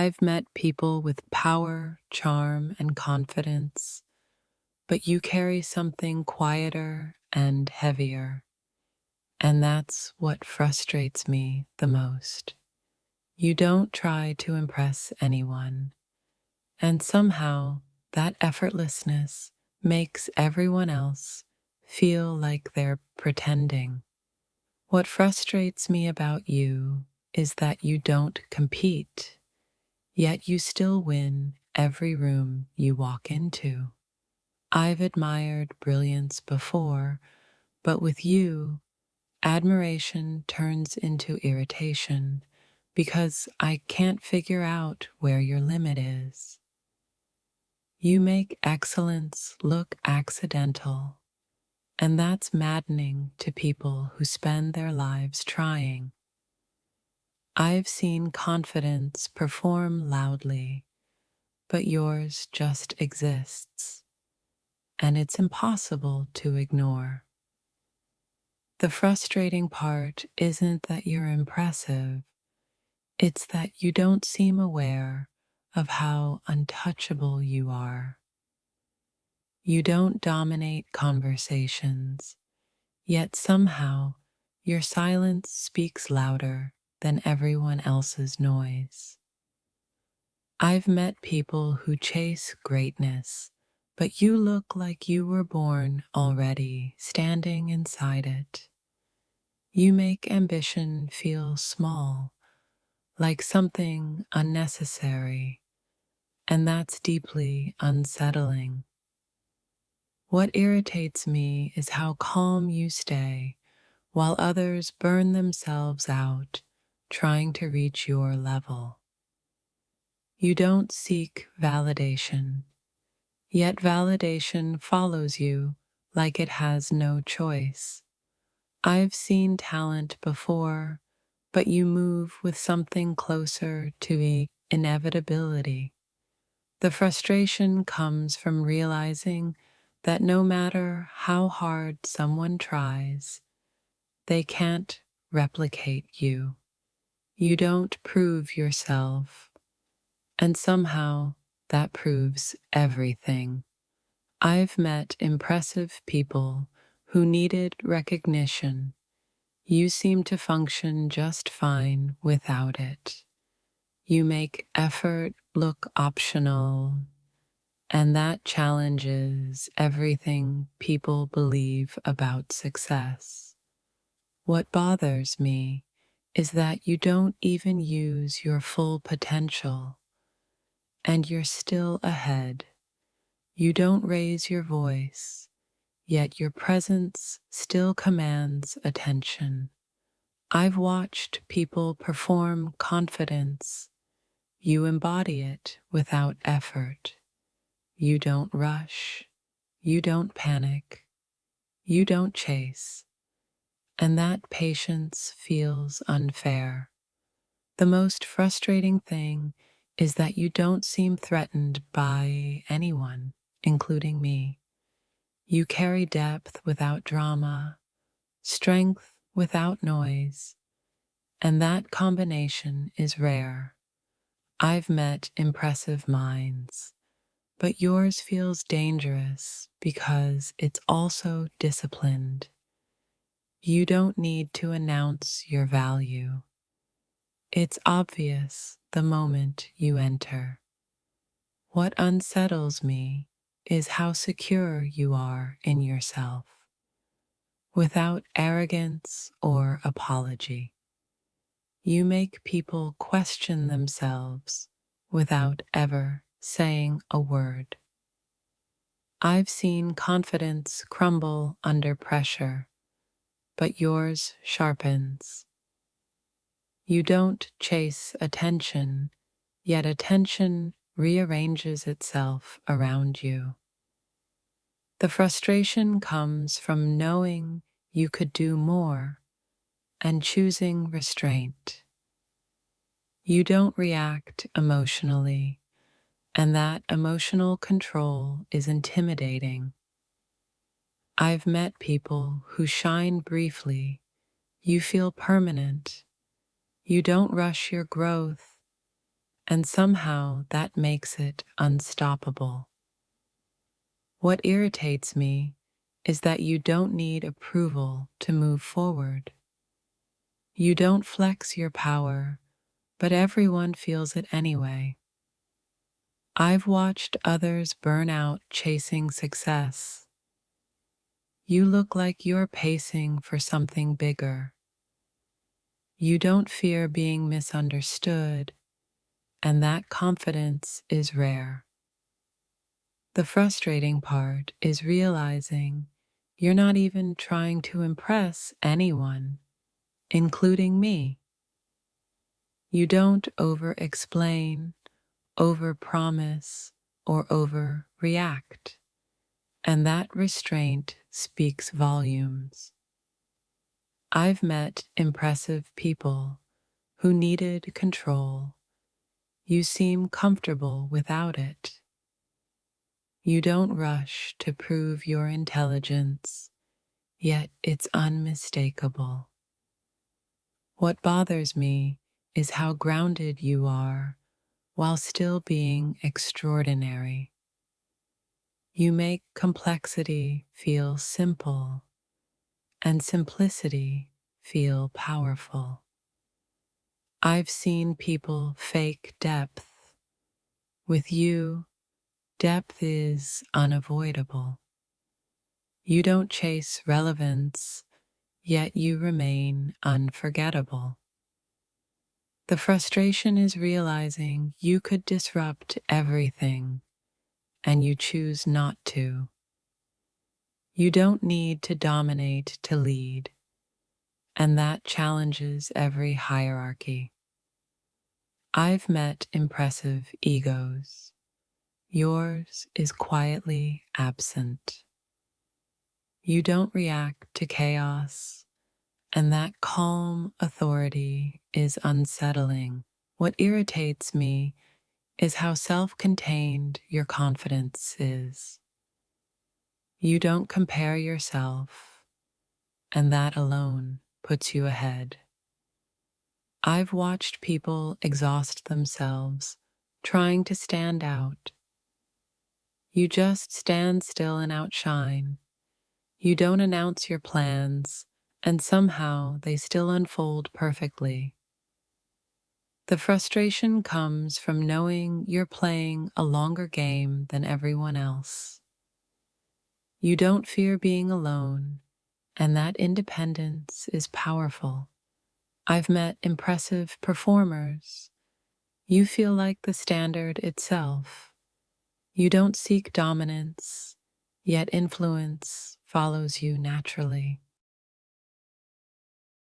I've met people with power, charm, and confidence, but you carry something quieter and heavier, and that's what frustrates me the most. You don't try to impress anyone, and somehow that effortlessness makes everyone else feel like they're pretending. What frustrates me about you is that you don't compete, yet you still win every room you walk into. I've admired brilliance before, but with you, admiration turns into irritation because I can't figure out where your limit is. You make excellence look accidental, and that's maddening to people who spend their lives trying. I've seen confidence perform loudly, but yours just exists, and it's impossible to ignore. The frustrating part isn't that you're impressive, it's that you don't seem aware of how untouchable you are. You don't dominate conversations, yet somehow your silence speaks louder than everyone else's noise. I've met people who chase greatness, but you look like you were born already standing inside it. You make ambition feel small, like something unnecessary, and that's deeply unsettling. What irritates me is how calm you stay while others burn themselves out trying to reach your level. You don't seek validation, yet validation follows you like it has no choice. I've seen talent before, but you move with something closer to the inevitability. The frustration comes from realizing that no matter how hard someone tries, they can't replicate you. You don't prove yourself, and somehow that proves everything. I've met impressive people who needed recognition. You seem to function just fine without it. You make effort look optional, and that challenges everything people believe about success. What bothers me is that you don't even use your full potential, and you're still ahead. You don't raise your voice, yet your presence still commands attention. I've watched people perform confidence. You embody it without effort. You don't rush. You don't panic. You don't chase. And that patience feels unfair. The most frustrating thing is that you don't seem threatened by anyone, including me. You carry depth without drama, strength without noise, and that combination is rare. I've met impressive minds, but yours feels dangerous because it's also disciplined. You don't need to announce your value. It's obvious the moment you enter. What unsettles me is how secure you are in yourself, without arrogance or apology. You make people question themselves without ever saying a word. I've seen confidence crumble under pressure, but yours sharpens. You don't chase attention, yet attention rearranges itself around you. The frustration comes from knowing you could do more and choosing restraint. You don't react emotionally, and that emotional control is intimidating. I've met people who shine briefly. You feel permanent. You don't rush your growth, and somehow that makes it unstoppable. What irritates me is that you don't need approval to move forward. You don't flex your power, but everyone feels it anyway. I've watched others burn out chasing success. You look like you're pacing for something bigger. You don't fear being misunderstood, and that confidence is rare. The frustrating part is realizing you're not even trying to impress anyone, including me. You don't over-explain, over-promise, or over-react, and that restraint speaks volumes. I've met impressive people who needed control. You seem comfortable without it. You don't rush to prove your intelligence, yet it's unmistakable. What bothers me is how grounded you are while still being extraordinary. You make complexity feel simple and simplicity feel powerful. I've seen people fake depth. With you, depth is unavoidable. You don't chase relevance, yet you remain unforgettable. The frustration is realizing you could disrupt everything, and you choose not to. You don't need to dominate to lead, and that challenges every hierarchy. I've met impressive egos. Yours is quietly absent. You don't react to chaos, and that calm authority is unsettling. What irritates me is how self-contained your confidence is. You don't compare yourself, and that alone puts you ahead. I've watched people exhaust themselves trying to stand out. You just stand still and outshine. You don't announce your plans, and somehow they still unfold perfectly. The frustration comes from knowing you're playing a longer game than everyone else. You don't fear being alone, and that independence is powerful. I've met impressive performers. You feel like the standard itself. You don't seek dominance, yet influence follows you naturally.